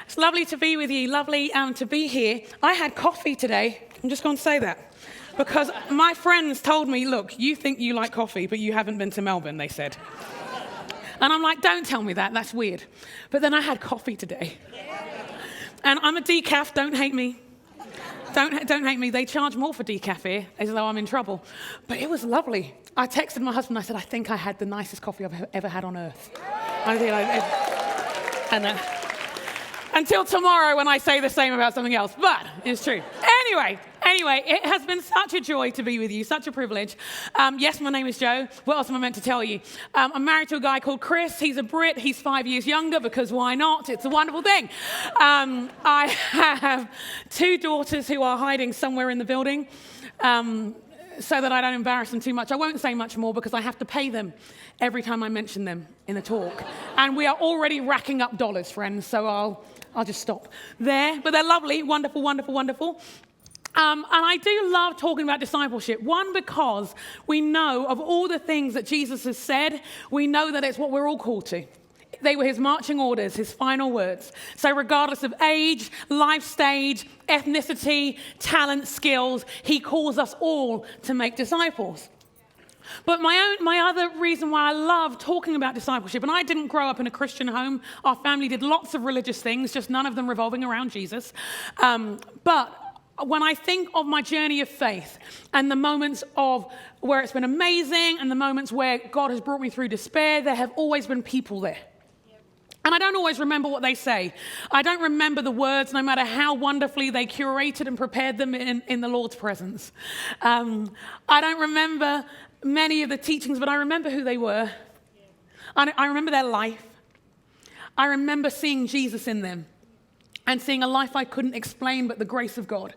It's lovely to be with you. Lovely to be here. I had coffee today. I'm just going to say that. Because my friends told me, look, you think you like coffee, but you haven't been to Melbourne, they said. And I'm like, don't tell me that. That's weird. But then I had coffee today. And I'm a decaf. Don't hate me. Don't hate me. They charge more for decaf here, as though I'm in trouble. But it was lovely. I texted my husband. I said, I think I had the nicest coffee I've ever had on earth. Until tomorrow when I say the same about something else. But it's true. Anyway, it has been such a joy to be with you, such a privilege. Yes, my name is Jo. What else am I meant to tell you? I'm married to a guy called Chris. He's a Brit. He's 5 years younger because why not? It's a wonderful thing. I have 2 daughters who are hiding somewhere in the building so that I don't embarrass them too much. I won't say much more because I have to pay them every time I mention them in a talk. And we are already racking up dollars, friends, so I'll just stop there. But they're lovely, wonderful, wonderful, wonderful. And I do love talking about discipleship. One, because we know of all the things that Jesus has said, we know that it's what we're all called to. They were his marching orders, his final words. So regardless of age, life stage, ethnicity, talent, skills, he calls us all to make disciples. But my other reason why I love talking about discipleship, and I didn't grow up in a Christian home. Our family did lots of religious things, just none of them revolving around Jesus. But when I think of my journey of faith and the moments of where it's been amazing and the moments where God has brought me through despair, there have always been people there. And I don't always remember what they say. I don't remember the words, no matter how wonderfully they curated and prepared them in the Lord's presence. I don't remember many of the teachings, but I remember who they were. I remember their life. I remember seeing Jesus in them and seeing a life I couldn't explain, but the grace of God.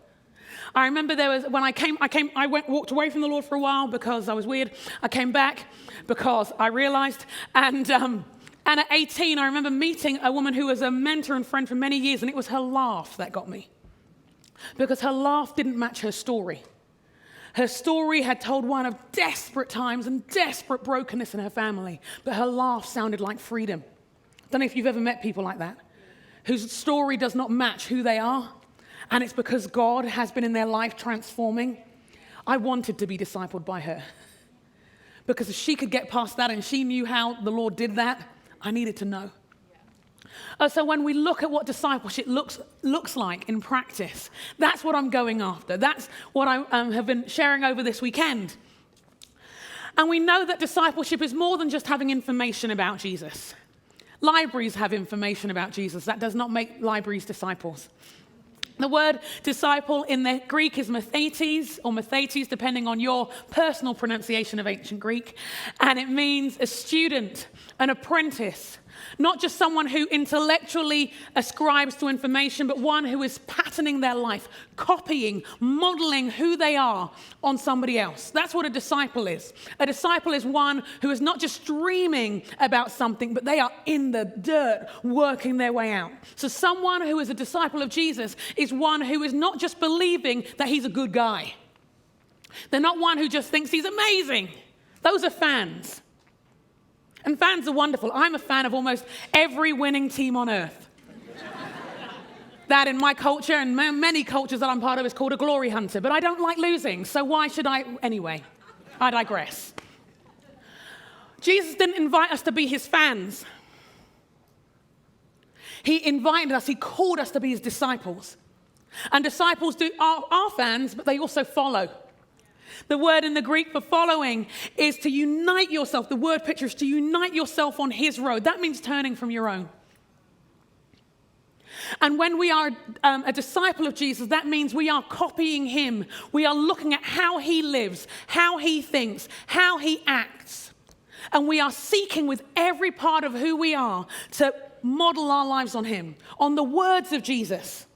I remember when I walked away from the Lord for a while because I was weird. I came back because I realized, and at 18, I remember meeting a woman who was a mentor and friend for many years, and it was her laugh that got me. Because her laugh didn't match her story. Her story had told one of desperate times and desperate brokenness in her family, but her laugh sounded like freedom. I don't know if you've ever met people like that, whose story does not match who they are, and it's because God has been in their life transforming. I wanted to be discipled by her, because if she could get past that and she knew how the Lord did that, I needed to know. So when we look at what discipleship looks like in practice, that's what I'm going after. That's what I have been sharing over this weekend. And we know that discipleship is more than just having information about Jesus. Libraries have information about Jesus. That does not make libraries disciples. The word disciple in the Greek is mathetes, or mathetes, depending on your personal pronunciation of ancient Greek. And it means a student, an apprentice, not just someone who intellectually ascribes to information, but one who is patterning their life, copying, modeling who they are on somebody else. That's what a disciple is. A disciple is one who is not just dreaming about something, but they are in the dirt working their way out. So someone who is a disciple of Jesus is one who is not just believing that he's a good guy. They're not one who just thinks he's amazing. Those are fans. And fans are wonderful. I'm a fan of almost every winning team on earth. That in my culture and many cultures that I'm part of is called a glory hunter. But I don't like losing, so why should I? Anyway, I digress. Jesus didn't invite us to be his fans. He invited us, he called us to be his disciples. And disciples are fans, but they also follow. The word in the Greek for following is to unite yourself. The word picture is to unite yourself on his road. That means turning from your own. And when we are a disciple of Jesus, that means we are copying him. We are looking at how he lives, how he thinks, how he acts. And we are seeking with every part of who we are to model our lives on him, on the words of Jesus,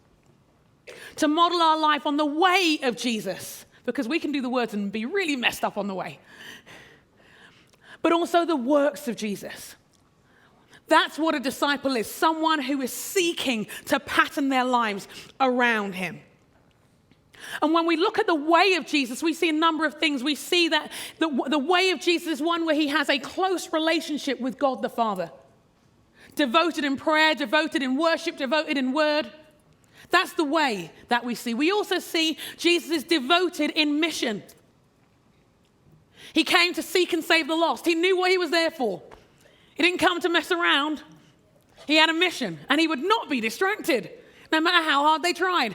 to model our life on the way of Jesus. Because we can do the words and be really messed up on the way. But also the works of Jesus. That's what a disciple is. Someone who is seeking to pattern their lives around him. And when we look at the way of Jesus, we see a number of things. We see that the way of Jesus is one where he has a close relationship with God the Father. devoted in prayer, devoted in worship, devoted in word. That's the way that we see. We also see Jesus is devoted in mission. He came to seek and save the lost. He knew what he was there for. He didn't come to mess around. He had a mission, and he would not be distracted, no matter how hard they tried.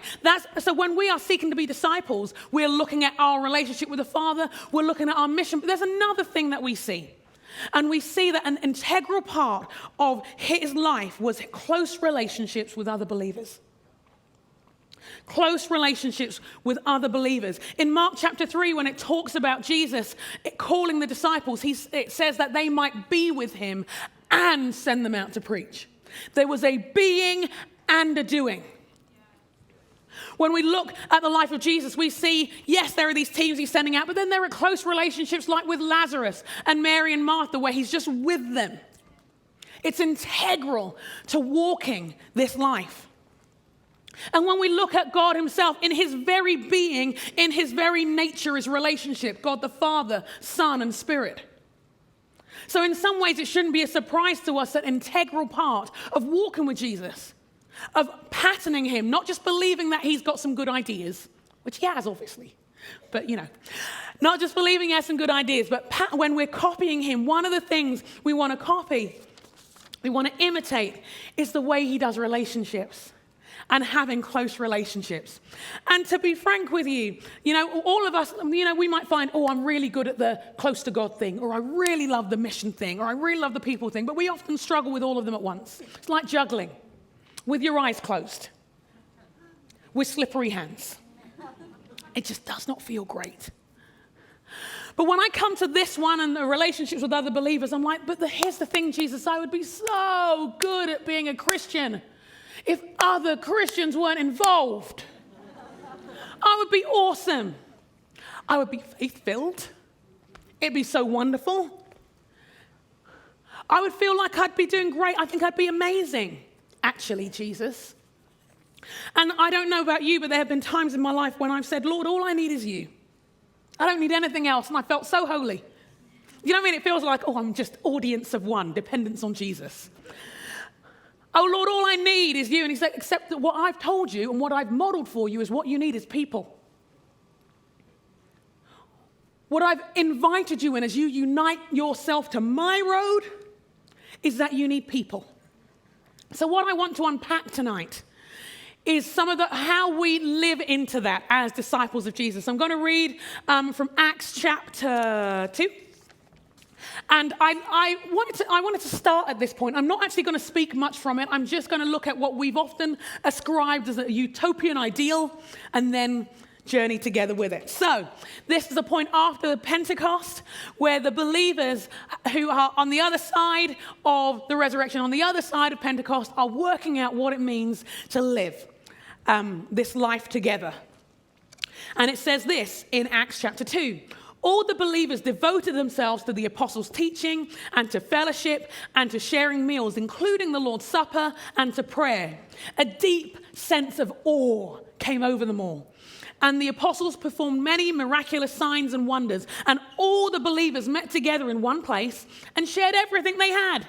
So when we are seeking to be disciples, we're looking at our relationship with the Father. We're looking at our mission. But there's another thing that we see. And we see that an integral part of his life was close relationships with other believers. Close relationships with other believers. In Mark chapter 3, when it talks about Jesus calling the disciples, it says that they might be with him and send them out to preach. There was a being and a doing. When we look at the life of Jesus, we see, yes, there are these teams he's sending out, but then there are close relationships like with Lazarus and Mary and Martha, where he's just with them. It's integral to walking this life. And when we look at God himself, in his very being, in his very nature is relationship. God the Father, Son, and Spirit. So in some ways, it shouldn't be a surprise to us that an integral part of walking with Jesus, of patterning him, not just believing that he's got some good ideas, which he has, obviously. But, not just believing he has some good ideas, but when we're copying him, one of the things we want to copy, we want to imitate, is the way he does relationships. And having close relationships. And to be frank with you, all of us, we might find, I'm really good at the close to God thing, or I really love the mission thing, or I really love the people thing, but we often struggle with all of them at once. It's like juggling, with your eyes closed, with slippery hands. It just does not feel great. But when I come to this one and the relationships with other believers, I'm like, here's the thing, Jesus, I would be so good at being a Christian if other Christians weren't involved. I would be awesome. I would be faith-filled. It'd be so wonderful. I would feel like I'd be doing great. I think I'd be amazing, actually, Jesus. And I don't know about you, but there have been times in my life when I've said, Lord, all I need is you. I don't need anything else. And I felt so holy. You know what I mean? It feels like, I'm just audience of one, dependence on Jesus. Oh, Lord, all I need is you. And he said, except that what I've told you and what I've modeled for you is what you need is people. What I've invited you in as you unite yourself to my road is that you need people. So what I want to unpack tonight is some of how we live into that as disciples of Jesus. I'm going to read from Acts chapter 2. And I wanted to start at this point. I'm not actually going to speak much from it. I'm just going to look at what we've often ascribed as a utopian ideal and then journey together with it. So this is a point after the Pentecost where the believers who are on the other side of the resurrection, on the other side of Pentecost, are working out what it means to live this life together. And it says this in Acts chapter 2. All the believers devoted themselves to the apostles' teaching and to fellowship and to sharing meals, including the Lord's Supper and to prayer. A deep sense of awe came over them all. And the apostles performed many miraculous signs and wonders. And all the believers met together in one place and shared everything they had.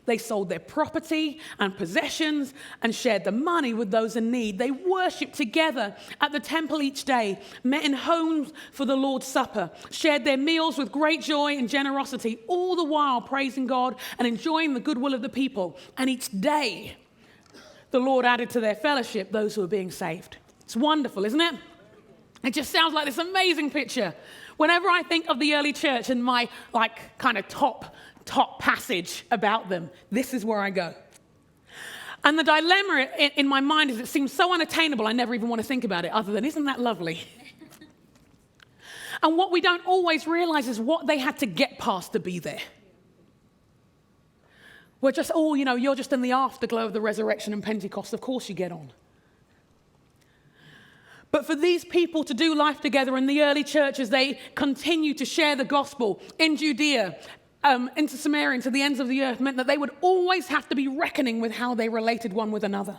They sold their property and possessions and shared the money with those in need. They worshipped together at the temple each day, met in homes for the Lord's Supper, shared their meals with great joy and generosity, all the while praising God and enjoying the goodwill of the people. And each day, the Lord added to their fellowship those who were being saved. It's wonderful, isn't it? It just sounds like this amazing picture. Whenever I think of the early church and my kind of top passage about them, this is where I go. And the dilemma in my mind is it seems so unattainable, I never even want to think about it other than, isn't that lovely? And what we don't always realize is what they had to get past to be there. We're just, you're just in the afterglow of the resurrection and Pentecost. Of course you get on. But for these people to do life together in the early church as they continue to share the gospel in Judea, into Samaria, and to the ends of the earth, meant that they would always have to be reckoning with how they related one with another.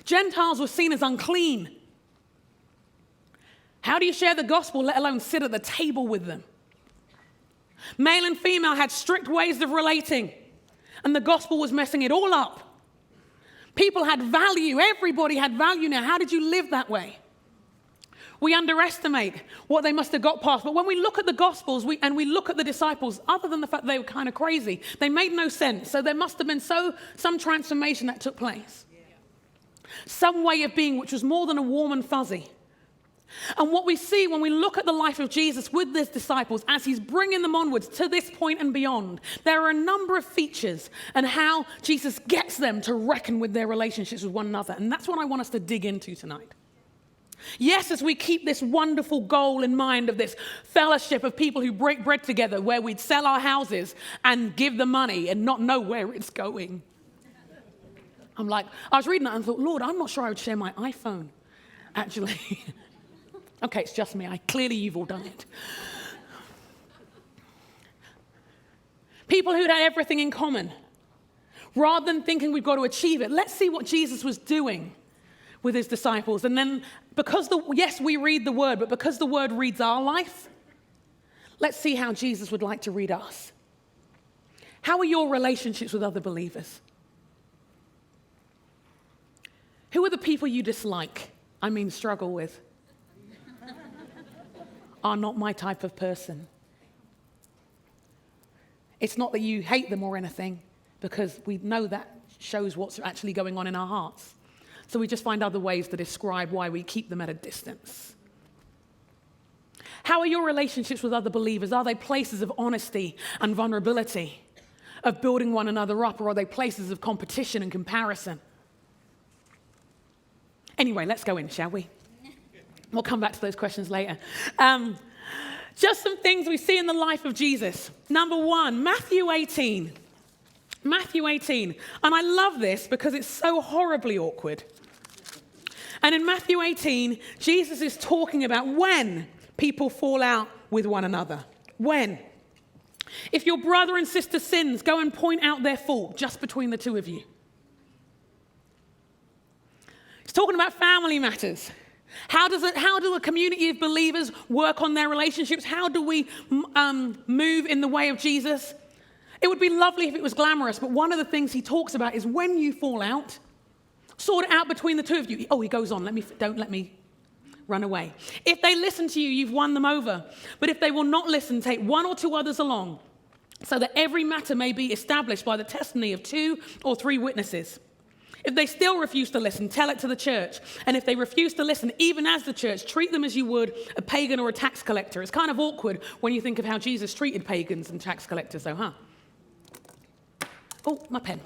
Gentiles were seen as unclean. How do you share the gospel, let alone sit at the table with them? Male and female had strict ways of relating. And the gospel was messing it all up. People had value. Everybody had value now. How did you live that way? We underestimate what they must have got past. But when we look at the Gospels and we look at the disciples, other than the fact they were kind of crazy, they made no sense. So there must have been some transformation that took place. Some way of being which was more than a warm and fuzzy. And what we see when we look at the life of Jesus with his disciples as he's bringing them onwards to this point and beyond, there are a number of features and how Jesus gets them to reckon with their relationships with one another. And that's what I want us to dig into tonight. Yes, as we keep this wonderful goal in mind of this fellowship of people who break bread together, where we'd sell our houses and give the money and not know where it's going. I was reading that and thought, Lord, I'm not sure I would share my iPhone, actually. Okay, it's just me. Clearly you've all done it. People who'd had everything in common. Rather than thinking we've got to achieve it, let's see what Jesus was doing with his disciples. And then, yes, we read the word, but because the word reads our life, let's see how Jesus would like to read us. How are your relationships with other believers? Who are the people you dislike? Struggle with? Are not my type of person. It's not that you hate them or anything, because we know that shows what's actually going on in our hearts. So we just find other ways to describe why we keep them at a distance. How are your relationships with other believers? Are they places of honesty and vulnerability, of building one another up, or are they places of competition and comparison? Anyway, let's go in, shall we? We'll come back to those questions later. Just some things we see in the life of Jesus. Number one, Matthew 18. Matthew 18. And I love this because it's so horribly awkward. And in Matthew 18, Jesus is talking about when people fall out with one another. When? If your brother and sister sins, go and point out their fault just between the two of you. He's talking about family matters. How do a community of believers work on their relationships? How do we move in the way of Jesus? It would be lovely if it was glamorous, but one of the things he talks about is when you fall out, sort it out between the two of you. Oh, he goes on, don't let me run away. If they listen to you, you've won them over. But if they will not listen, take one or two others along, so that every matter may be established by the testimony of 2 or 3 witnesses. If they still refuse to listen, tell it to the church. And if they refuse to listen, even as the church, treat them as you would a pagan or a tax collector. It's kind of awkward when you think of how Jesus treated pagans and tax collectors, though, huh? Oh, my pen.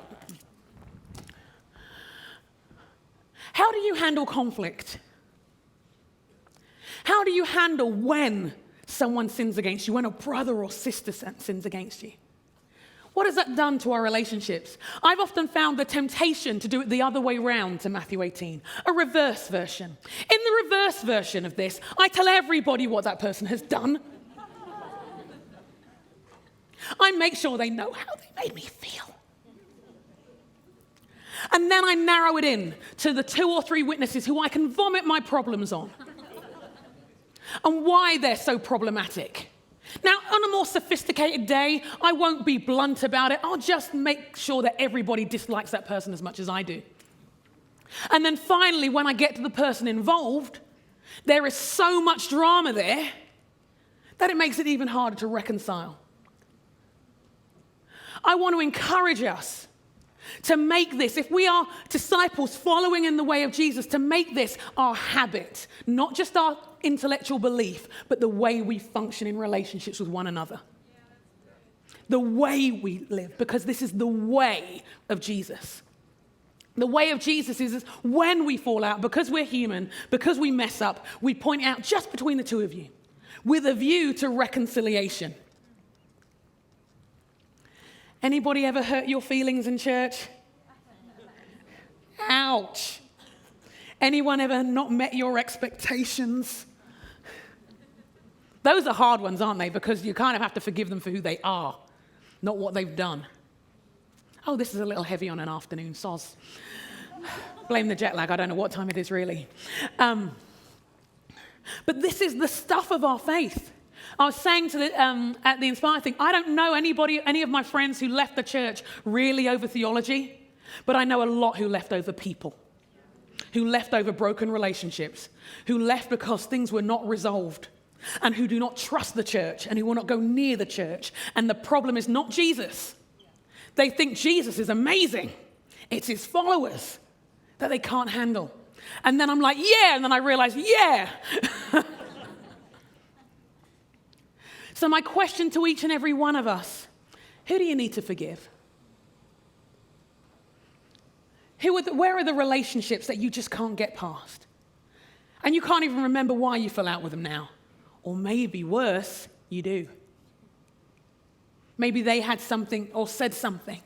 How do you handle conflict? How do you handle when someone sins against you, when a brother or sister sins against you? What has that done to our relationships? I've often found the temptation to do it the other way round to Matthew 18, a reverse version. In the reverse version of this, I tell everybody what that person has done. I make sure they know how they made me feel. And then I narrow it in to the 2 or 3 witnesses who I can vomit my problems on and why they're so problematic. Now, on a more sophisticated day, I won't be blunt about it. I'll just make sure that everybody dislikes that person as much as I do. And then finally, when I get to the person involved, there is so much drama there that it makes it even harder to reconcile. I want to encourage us to make this, if we are disciples following in the way of Jesus, to make this our habit, not just our intellectual belief, but the way we function in relationships with one another. The way we live, because this is the way of Jesus. The way of Jesus is when we fall out, because we're human, because we mess up, we point out just between the two of you, with a view to reconciliation. Anybody ever hurt your feelings in church? Ouch. Anyone ever not met your expectations? Those are hard ones, aren't they? Because you kind of have to forgive them for who they are, not what they've done. Oh, this is a little heavy on an afternoon, soz. Blame the jet lag. I don't know what time it is really. But this is the stuff of our faith. I was saying at the Inspire thing, I don't know any of my friends who left the church really over theology, but I know a lot who left over people, who left over broken relationships, who left because things were not resolved, and who do not trust the church and who will not go near the church. And the problem is not Jesus. They think Jesus is amazing. It's his followers that they can't handle. And then I'm like, yeah, and then I realize, yeah. So my question to each and every one of us, who do you need to forgive? Where are the relationships that you just can't get past? And you can't even remember why you fell out with them now. Or maybe worse, you do. Maybe they had something or said something.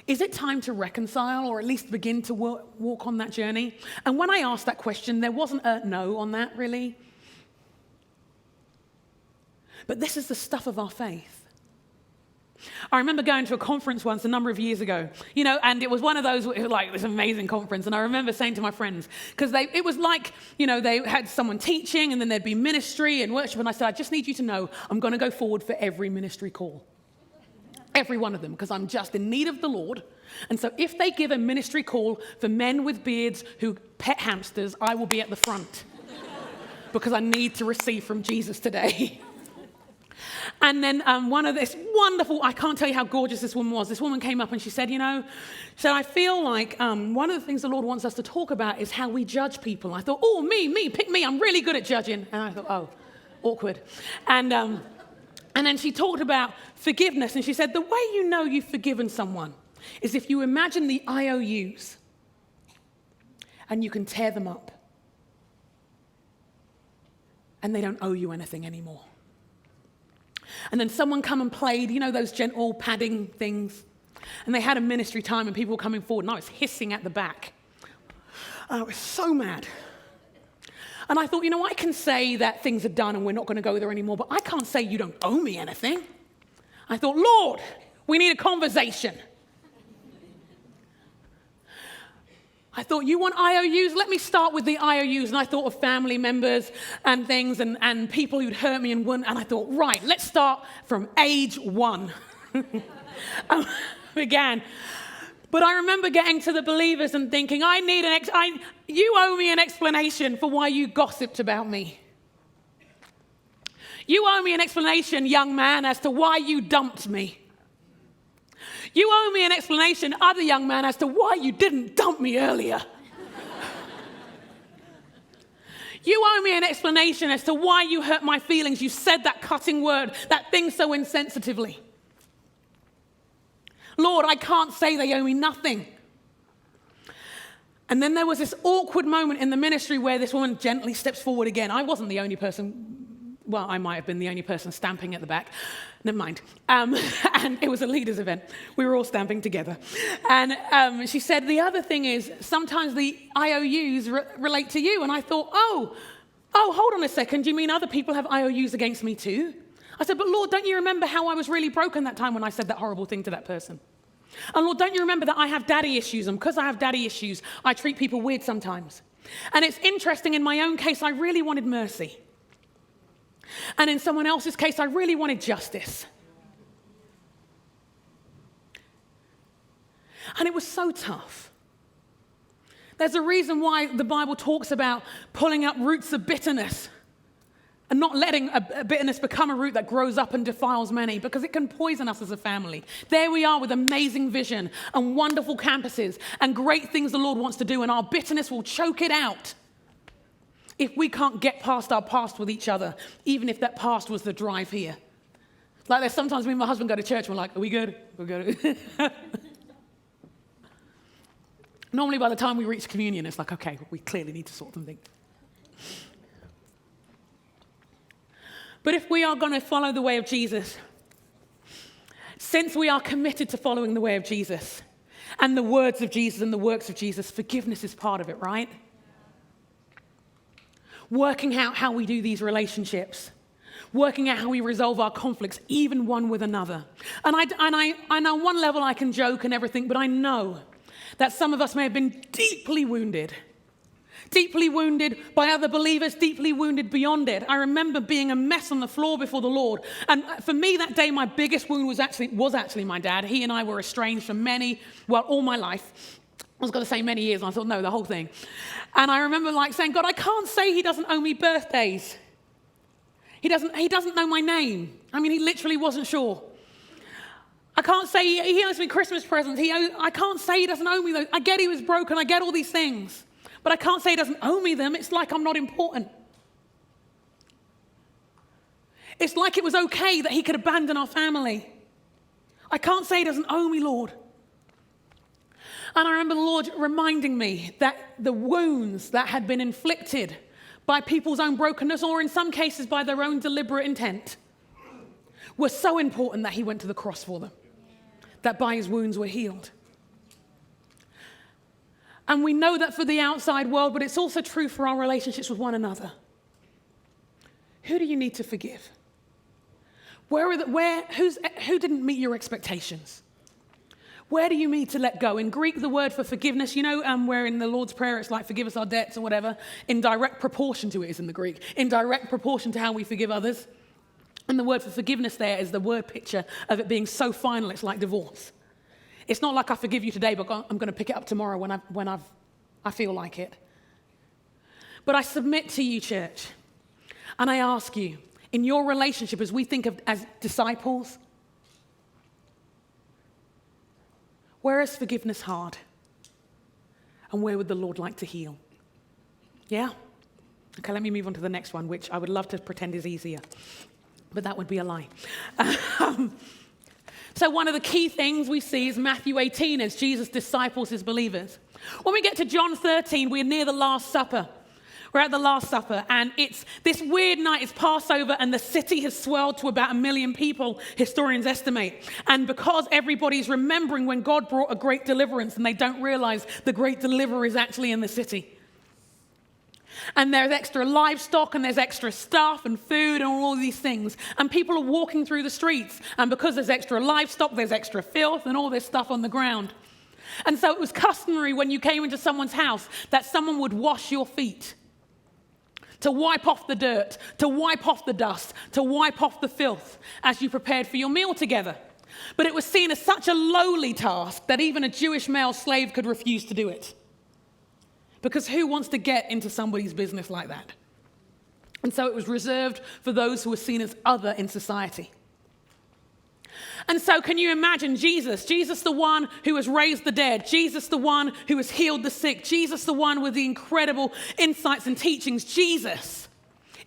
Is it time to reconcile or at least begin to walk on that journey? And when I asked that question, there wasn't a no on that, really. But this is the stuff of our faith. I remember going to a conference once a number of years ago, and it was one of those, like this amazing conference. And I remember saying to my friends, because it was like, they had someone teaching and then there'd be ministry and worship. And I said, I just need you to know I'm going to go forward for every ministry call. Every one of them, because I'm just in need of the Lord. And so if they give a ministry call for men with beards who pet hamsters, I will be at the front because I need to receive from Jesus today. And then one of this wonderful, I can't tell you how gorgeous this woman was. This woman came up and she said, I feel like one of the things the Lord wants us to talk about is how we judge people. I thought, oh, me, pick me. I'm really good at judging. And I thought, oh, awkward. And then she talked about forgiveness, and she said, the way you know you've forgiven someone is if you imagine the IOUs and you can tear them up and they don't owe you anything anymore. And then someone come and played, those gentle padding things, and they had a ministry time and people were coming forward, and I was hissing at the back. I was so mad. And I thought, I can say that things are done and we're not going to go there anymore, but I can't say you don't owe me anything. I thought, Lord, we need a conversation. I thought, you want IOUs? Let me start with the IOUs. And I thought of family members and things and people who'd hurt me and wouldn't. And I thought, right, let's start from age 1. I began. But I remember getting to the believers and thinking, you owe me an explanation for why you gossiped about me. You owe me an explanation, young man, as to why you dumped me. You owe me an explanation, other young man, as to why you didn't dump me earlier. You owe me an explanation as to why you hurt my feelings. You said that cutting word, that thing so insensitively. Lord, I can't say they owe me nothing. And then there was this awkward moment in the ministry where this woman gently steps forward again. I wasn't the only person, well, I might have been the only person stamping at the back. Never mind. And it was a leaders' event. We were all stamping together. And she said, the other thing is, sometimes the IOUs relate to you. And I thought, oh, hold on a second. Do you mean other people have IOUs against me too? I said, but Lord, don't you remember how I was really broken that time when I said that horrible thing to that person? And Lord, don't you remember that I have daddy issues? And because I have daddy issues, I treat people weird sometimes. And it's interesting, in my own case, I really wanted mercy. And in someone else's case, I really wanted justice. And it was so tough. There's a reason why the Bible talks about pulling up roots of bitterness and not letting a bitterness become a root that grows up and defiles many, because it can poison us as a family. There we are with amazing vision and wonderful campuses and great things the Lord wants to do, and our bitterness will choke it out if we can't get past our past with each other, even if that past was the drive here. Like there's sometimes me and my husband go to church and we're like, are we good? We're good. Normally by the time we reach communion, it's like, okay, we clearly need to sort something. But if we are going to follow the way of Jesus, since we are committed to following the way of Jesus and the words of Jesus and the works of Jesus, forgiveness is part of it, right? Working out how we do these relationships, working out how we resolve our conflicts, even one with another. And I on one level I can joke and everything, but I know that some of us may have been deeply wounded, deeply wounded by other believers, deeply wounded beyond it. I remember being a mess on the floor before the Lord. And for me that day, my biggest wound was actually my dad. He and I were estranged for all my life. I was going to say many years, and I thought, no, the whole thing. And I remember saying, God, I can't say he doesn't owe me birthdays. He doesn't know my name. I mean, he literally wasn't sure. I can't say he owes me Christmas presents. I can't say he doesn't owe me those. I get he was broken. I get all these things. But I can't say he doesn't owe me them. It's like I'm not important. It's like it was okay that he could abandon our family. I can't say he doesn't owe me, Lord. And I remember the Lord reminding me that the wounds that had been inflicted by people's own brokenness, or in some cases by their own deliberate intent, were so important that he went to the cross for them, that by his wounds we're healed. And we know that for the outside world, but it's also true for our relationships with one another. Who do you need to forgive? Who didn't meet your expectations? Where do you need to let go? In Greek, the word for forgiveness, where in the Lord's Prayer it's like forgive us our debts or whatever, in direct proportion to it is in the Greek, in direct proportion to how we forgive others. And the word for forgiveness there is the word picture of it being so final it's like divorce. It's not like I forgive you today, but I'm going to pick it up tomorrow when I feel like it. But I submit to you, church, and I ask you, in your relationship, as we think of as disciples, where is forgiveness hard? And where would the Lord like to heal? Yeah? Okay, let me move on to the next one, which I would love to pretend is easier. But that would be a lie. So one of the key things we see is Matthew 18 as Jesus disciples his believers. When we get to John 13, we're near the Last Supper. We're at the Last Supper, and it's this weird night. It's Passover, and the city has swelled to about 1 million people, historians estimate. And because everybody's remembering when God brought a great deliverance, and they don't realize the great deliverer is actually in the city. And there's extra livestock, and there's extra stuff and food and all these things. And people are walking through the streets. And because there's extra livestock, there's extra filth and all this stuff on the ground. And so it was customary when you came into someone's house that someone would wash your feet, to wipe off the dirt, to wipe off the dust, to wipe off the filth as you prepared for your meal together. But it was seen as such a lowly task that even a Jewish male slave could refuse to do it. Because who wants to get into somebody's business like that? And so it was reserved for those who were seen as other in society. And so can you imagine Jesus the one who has raised the dead, Jesus the one who has healed the sick, Jesus the one with the incredible insights and teachings, Jesus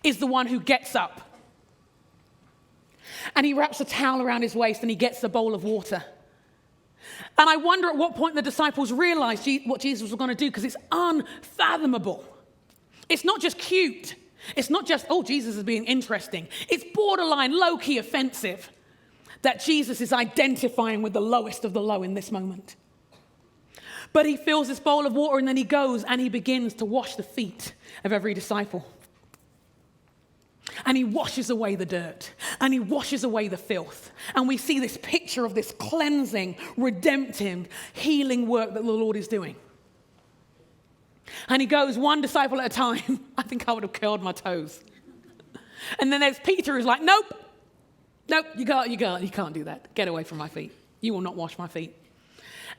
is the one who gets up. And he wraps a towel around his waist and he gets a bowl of water. And I wonder at what point the disciples realized what Jesus was going to do, because it's unfathomable. It's not just cute. It's not just, Jesus is being interesting. It's borderline low-key offensive that Jesus is identifying with the lowest of the low in this moment. But he fills this bowl of water and then he goes and he begins to wash the feet of every disciple. And he washes away the dirt and he washes away the filth. And we see this picture of this cleansing, redemptive, healing work that the Lord is doing. And he goes one disciple at a time. I think I would have curled my toes. And then there's Peter who's like, nope, you can't do that. Get away from my feet. You will not wash my feet.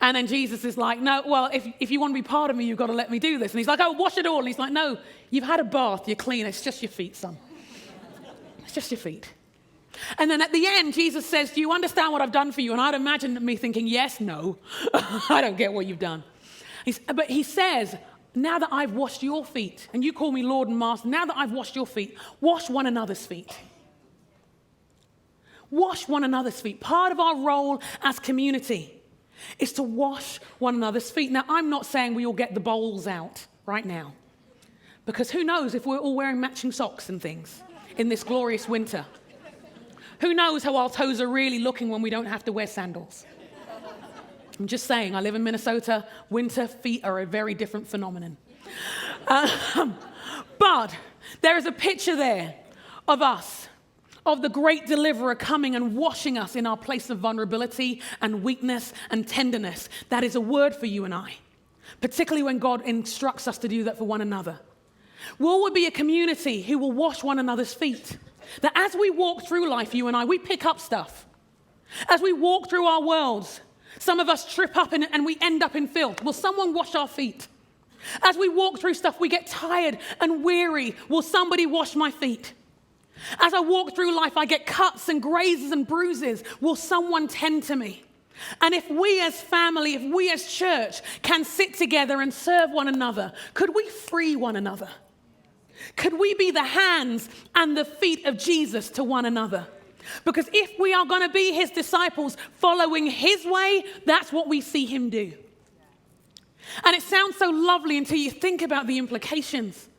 And then Jesus is like, no, well, if you want to be part of me, you've got to let me do this. And he's like, wash it all. And he's like, no, you've had a bath, you're clean. It's just your feet, son. It's just your feet. And then at the end, Jesus says, do you understand what I've done for you? And I'd imagine me thinking, yes, no. I don't get what you've done. But he says, now that I've washed your feet, and you call me Lord and Master, now that I've washed your feet, wash one another's feet. Wash one another's feet. Part of our role as community is to wash one another's feet. Now, I'm not saying we all get the bowls out right now, because who knows if we're all wearing matching socks and things in this glorious winter. Who knows how our toes are really looking when we don't have to wear sandals. I'm just saying, I live in Minnesota. Winter feet are a very different phenomenon. But there is a picture there of us, of the great deliverer coming and washing us in our place of vulnerability and weakness and tenderness. That is a word for you and I. particularly when God instructs us to do that for one another. Will we be a community who will wash one another's feet? That as we walk through life, you and I, we pick up stuff. As we walk through our worlds, some of us trip up and we end up in filth. Will someone wash our feet? As we walk through stuff, we get tired and weary. Will somebody wash my feet? As I walk through life, I get cuts and grazes and bruises. Will someone tend to me? And if we as family, if we as church can sit together and serve one another, could we free one another? Could we be the hands and the feet of Jesus to one another? Because if we are going to be his disciples following his way, that's what we see him do. And it sounds so lovely until you think about the implications.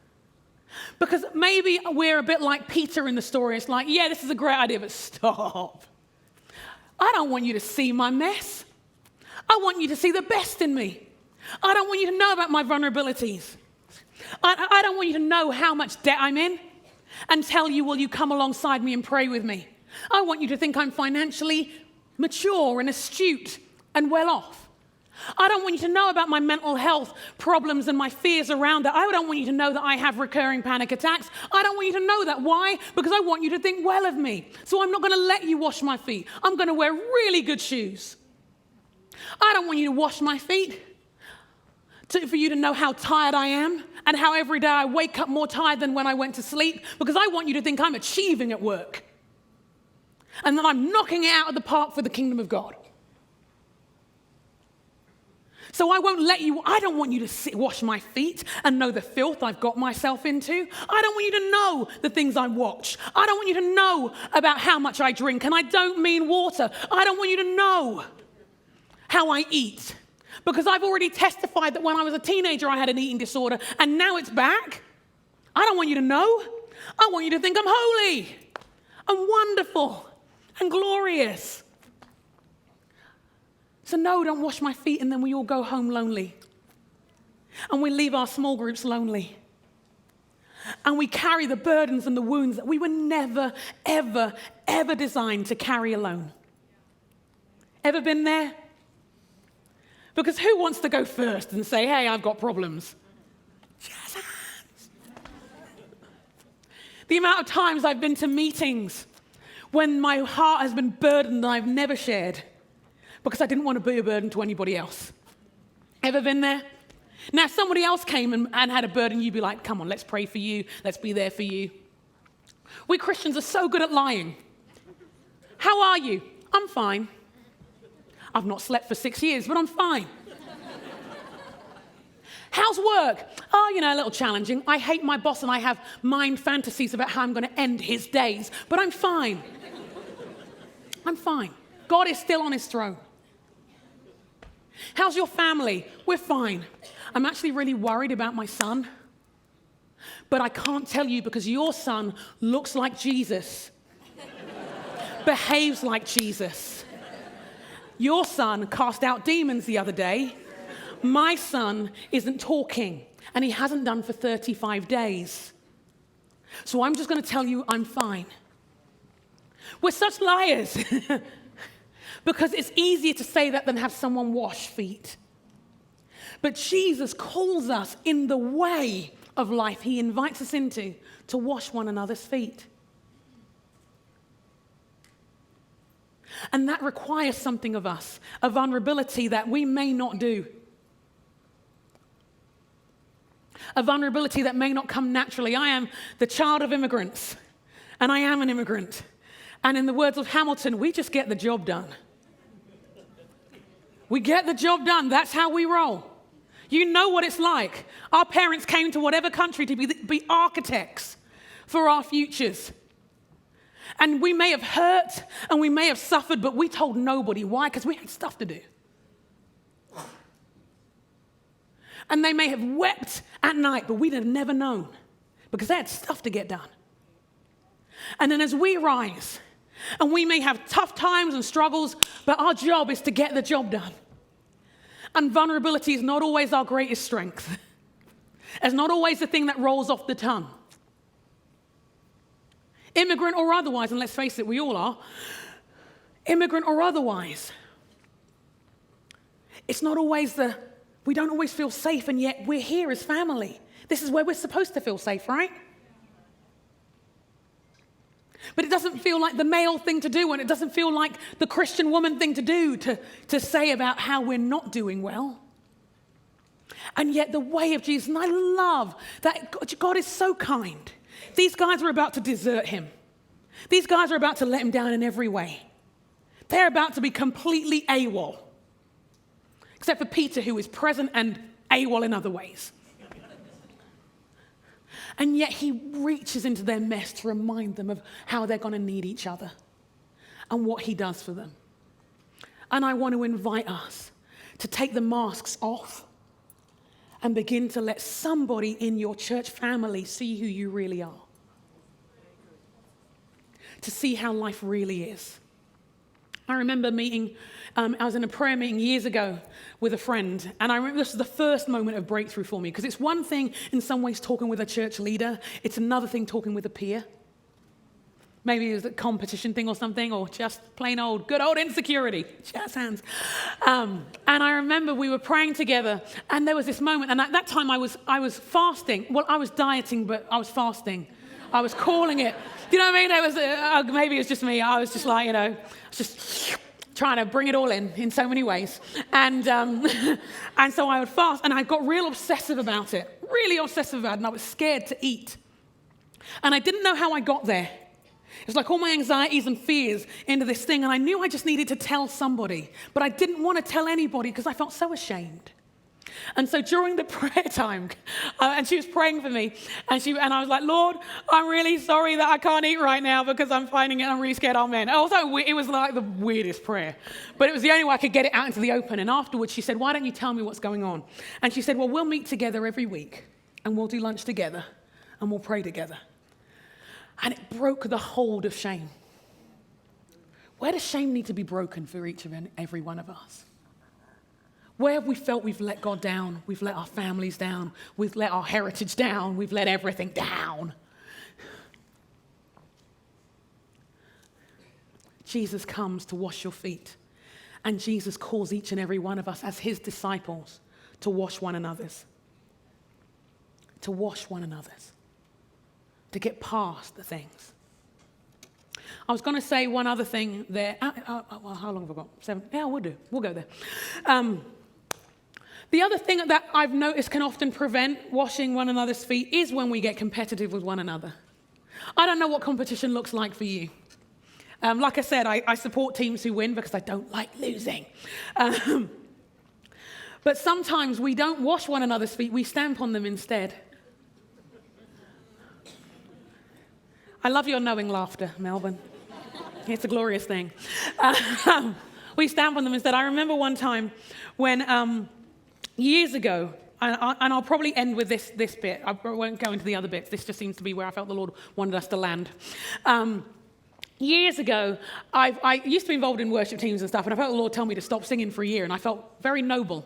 Because maybe we're a bit like Peter in the story. It's like, yeah, this is a great idea, but stop. I don't want you to see my mess. I want you to see the best in me. I don't want you to know about my vulnerabilities. I don't want you to know how much debt I'm in and tell you, will you come alongside me and pray with me? I want you to think I'm financially mature and astute and well off. I don't want you to know about my mental health problems and my fears around that. I don't want you to know that I have recurring panic attacks. I don't want you to know that. Why? Because I want you to think well of me. So I'm not going to let you wash my feet. I'm going to wear really good shoes. I don't want you to wash my feet for you to know how tired I am and how every day I wake up more tired than when I went to sleep, because I want you to think I'm achieving at work and that I'm knocking it out of the park for the kingdom of God. So I don't want you to wash my feet and know the filth I've got myself into. I don't want you to know the things I watch. I don't want you to know about how much I drink, and I don't mean water. I don't want you to know how I eat, because I've already testified that when I was a teenager I had an eating disorder, and now it's back. I don't want you to know. I want you to think I'm holy and wonderful and glorious. So no, don't wash my feet and then we all go home lonely. And we leave our small groups lonely. And we carry the burdens and the wounds that we were never, ever, ever designed to carry alone. Ever been there? Because who wants to go first and say, hey, I've got problems? Jesus. The amount of times I've been to meetings when my heart has been burdened that I've never shared, because I didn't want to be a burden to anybody else. Ever been there? Now, if somebody else came and had a burden, you'd be like, come on, let's pray for you. Let's be there for you. We Christians are so good at lying. How are you? I'm fine. I've not slept for 6 years, but I'm fine. How's work? Oh, a little challenging. I hate my boss and I have mind fantasies about how I'm going to end his days, but I'm fine. I'm fine. God is still on his throne. How's your family? We're fine. I'm actually really worried about my son, but I can't tell you because your son looks like Jesus, behaves like Jesus. Your son cast out demons the other day. My son isn't talking, and he hasn't done for 35 days. So I'm just going to tell you I'm fine. We're such liars. Because it's easier to say that than have someone wash feet. But Jesus calls us in the way of life he invites us into to wash one another's feet. And that requires something of us, a vulnerability that we may not do. A vulnerability that may not come naturally. I am the child of immigrants, and I am an immigrant. And in the words of Hamilton, we just get the job done. We get the job done. That's how we roll. You know what it's like. Our parents came to whatever country to be architects for our futures. And we may have hurt and we may have suffered, but we told nobody. Why? Because we had stuff to do. And they may have wept at night, but we'd have never known because they had stuff to get done. And then as we rise, and we may have tough times and struggles, but our job is to get the job done. And vulnerability is not always our greatest strength. It's not always the thing that rolls off the tongue. Immigrant or otherwise, and let's face it, we all are. Immigrant or otherwise. It's not always the We don't always feel safe, and yet we're here as family. This is where we're supposed to feel safe, right? But it doesn't feel like the male thing to do, and it doesn't feel like the Christian woman thing to do, to say about how we're not doing well. And yet the way of Jesus, and I love that God is so kind. These guys are about to desert him. These guys are about to let him down in every way. They're about to be completely AWOL. Except for Peter, who is present and AWOL in other ways. And yet he reaches into their mess to remind them of how they're going to need each other and what he does for them. And I want to invite us to take the masks off and begin to let somebody in your church family see who you really are. To see how life really is. I remember I was in a prayer meeting years ago with a friend, and I remember this was the first moment of breakthrough for me, because it's one thing in some ways talking with a church leader, it's another thing talking with a peer. Maybe it was a competition thing or something, or just plain old, good old insecurity. Jazz hands. And I remember we were praying together, and there was this moment, and at that time I was fasting. Well, I was dieting, but I was fasting. I was calling it. Do you know what I mean? It was maybe it was just me. I was just like, just trying to bring it all in so many ways. And so I would fast, and I got real obsessive about it, and I was scared to eat. And I didn't know how I got there. It was like all my anxieties and fears into this thing, and I knew I just needed to tell somebody, but I didn't want to tell anybody because I felt so ashamed. And so during the prayer time, and she was praying for me, and I was like, Lord, I'm really sorry that I can't eat right now because I'm finding it, I'm really scared, amen. Also, it was like the weirdest prayer, but it was the only way I could get it out into the open. And afterwards she said, why don't you tell me what's going on? And she said, well, we'll meet together every week, and we'll do lunch together, and we'll pray together. And it broke the hold of shame. Where does shame need to be broken for each and every one of us? Where have we felt we've let God down? We've let our families down. We've let our heritage down. We've let everything down. Jesus comes to wash your feet. And Jesus calls each and every one of us as his disciples to wash one another's. To wash one another's. To get past the things. I was going to say one other thing there. Well, how long have I got? 7? Yeah, we'll do. We'll go there. The other thing that I've noticed can often prevent washing one another's feet is when we get competitive with one another. I don't know what competition looks like for you. Like I said, I support teams who win because I don't like losing. But sometimes we don't wash one another's feet, we stamp on them instead. I love your knowing laughter, Melbourne. It's a glorious thing. We stamp on them instead. I remember one time when years ago, and I'll probably end with this bit. I won't go into the other bits. This just seems to be where I felt the Lord wanted us to land. Years ago, I used to be involved in worship teams and stuff, and I felt the Lord tell me to stop singing for a year, and I felt very noble.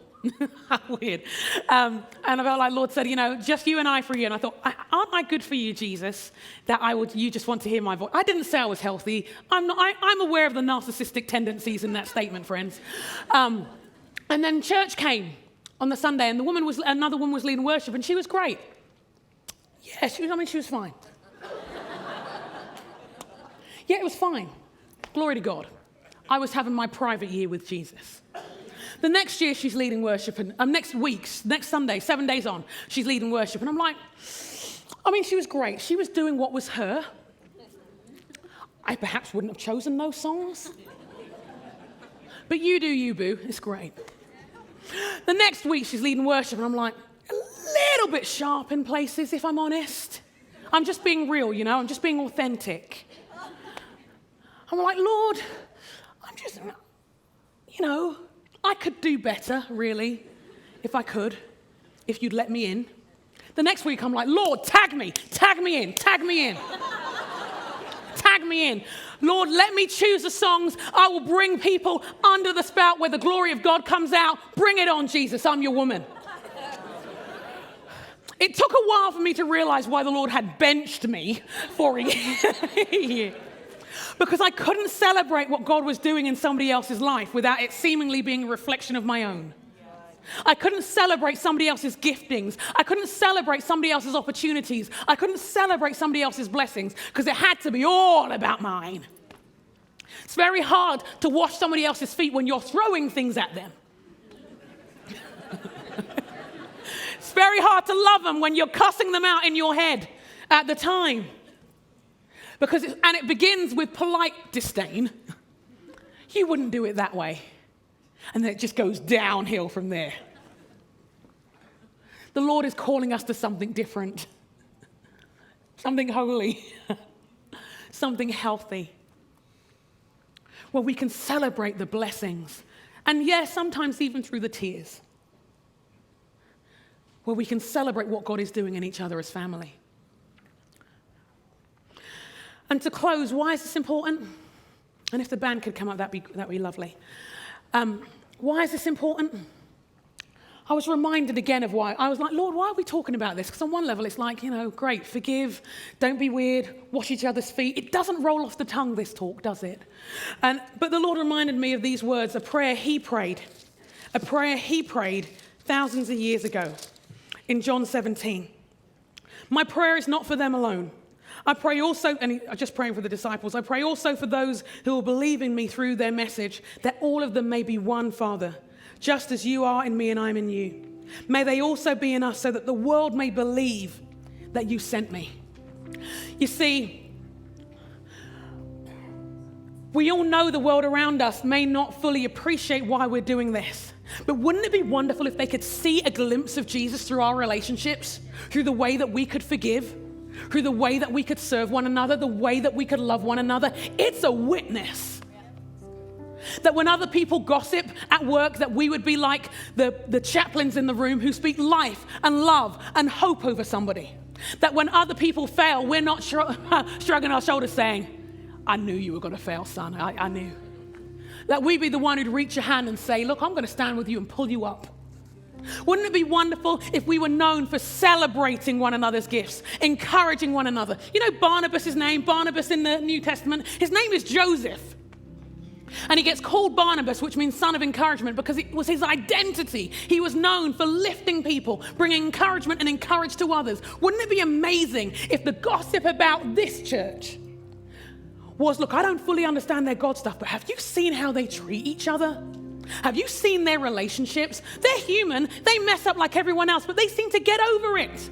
How weird. And I felt like Lord said, just you and I for a year. And I thought, aren't I good for you, Jesus, that you just want to hear my voice? I didn't say I was healthy. I'm aware of the narcissistic tendencies in that statement, friends. And then church came on the Sunday, and another woman was leading worship, and she was great. Yeah, she was fine. Yeah, it was fine. Glory to God. I was having my private year with Jesus. The next year, she's leading worship, and next Sunday, 7 days on, she's leading worship. And I'm like, she was great. She was doing what was her. I perhaps wouldn't have chosen those songs. But you do you, boo. It's great. The next week, she's leading worship, and I'm like, a little bit sharp in places, if I'm honest. I'm just being real, I'm just being authentic. I'm like, Lord, I'm just, I could do better, really, if I could, if you'd let me in. The next week, I'm like, Lord, tag me in. Tag me in. Lord, let me choose the songs. I will bring people under the spout where the glory of God comes out. Bring it on, Jesus. I'm your woman. It took a while for me to realize why the Lord had benched me for a year. Because I couldn't celebrate what God was doing in somebody else's life without it seemingly being a reflection of my own. I couldn't celebrate somebody else's giftings. I couldn't celebrate somebody else's opportunities. I couldn't celebrate somebody else's blessings because it had to be all about mine. It's very hard to wash somebody else's feet when you're throwing things at them. It's very hard to love them when you're cussing them out in your head at the time. And it begins with polite disdain. You wouldn't do it that way. And then it just goes downhill from there. The Lord is calling us to something different, something holy, something healthy, where we can celebrate the blessings. And yes, sometimes even through the tears, where we can celebrate what God is doing in each other as family. And to close, why is this important? And if the band could come up, that'd be lovely. Why is this important? I was reminded again of why. I was like, Lord, why are we talking about this? Because on one level, it's like, great, forgive, don't be weird, wash each other's feet. It doesn't roll off the tongue, this talk, does it? But the Lord reminded me of these words, a prayer he prayed thousands of years ago in John 17. My prayer is not for them alone. I pray also, and I'm just praying for the disciples, I pray also for those who will believe in me through their message, that all of them may be one, Father, just as you are in me and I'm in you. May they also be in us so that the world may believe that you sent me. You see, we all know the world around us may not fully appreciate why we're doing this. But wouldn't it be wonderful if they could see a glimpse of Jesus through our relationships, through the way that we could forgive, through the way that we could serve one another, the way that we could love one another? It's a witness. That when other people gossip at work, that we would be like the chaplains in the room who speak life and love and hope over somebody. That when other people fail, we're not shrugging our shoulders saying, I knew you were going to fail, son. I knew. That we'd be the one who'd reach a hand and say, look, I'm going to stand with you and pull you up. Wouldn't it be wonderful if we were known for celebrating one another's gifts, encouraging one another? You know Barnabas' name, Barnabas in the New Testament, his name is Joseph. And he gets called Barnabas, which means son of encouragement, because it was his identity. He was known for lifting people, bringing encouragement and encourage to others. Wouldn't it be amazing if the gossip about this church was, look, I don't fully understand their God stuff, but have you seen how they treat each other? Have you seen their relationships? They're human. They mess up like everyone else, but they seem to get over it.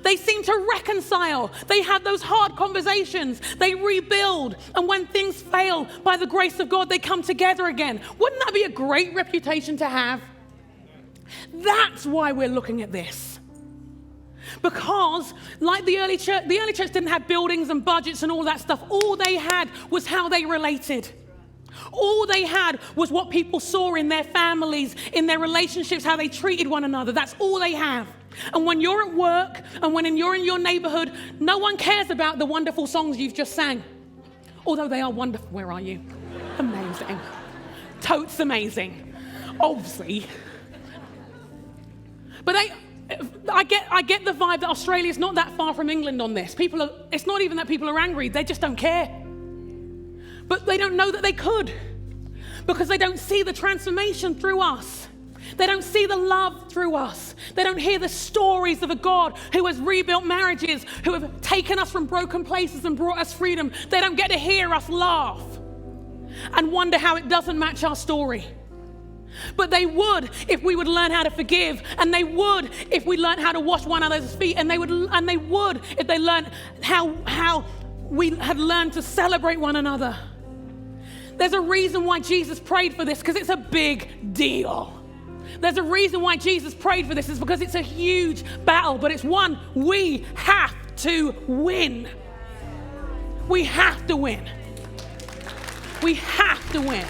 They seem to reconcile. They have those hard conversations. They rebuild. And when things fail, by the grace of God, they come together again. Wouldn't that be a great reputation to have? That's why we're looking at this. Because like the early church didn't have buildings and budgets and all that stuff. All they had was how they related. All they had was what people saw in their families, in their relationships, how they treated one another. That's all they have. And when you're at work and when you're in your neighborhood, no one cares about the wonderful songs you've just sang. Although they are wonderful. Where are you? Amazing. Totes amazing. Obviously. But I get the vibe that Australia's not that far from England on this. It's not even that people are angry. They just don't care. But they don't know that they could, because they don't see the transformation through us. They don't see the love through us. They don't hear the stories of a God who has rebuilt marriages, who have taken us from broken places and brought us freedom. They don't get to hear us laugh and wonder how it doesn't match our story. But they would if we would learn how to forgive, and they would if we learned how to wash one another's feet, and they would if they learned how we had learned to celebrate one another. There's a reason why Jesus prayed for this, because it's a big deal. There's a reason why Jesus prayed for this, is because it's a huge battle, but it's one we have to win. We have to win. We have to win.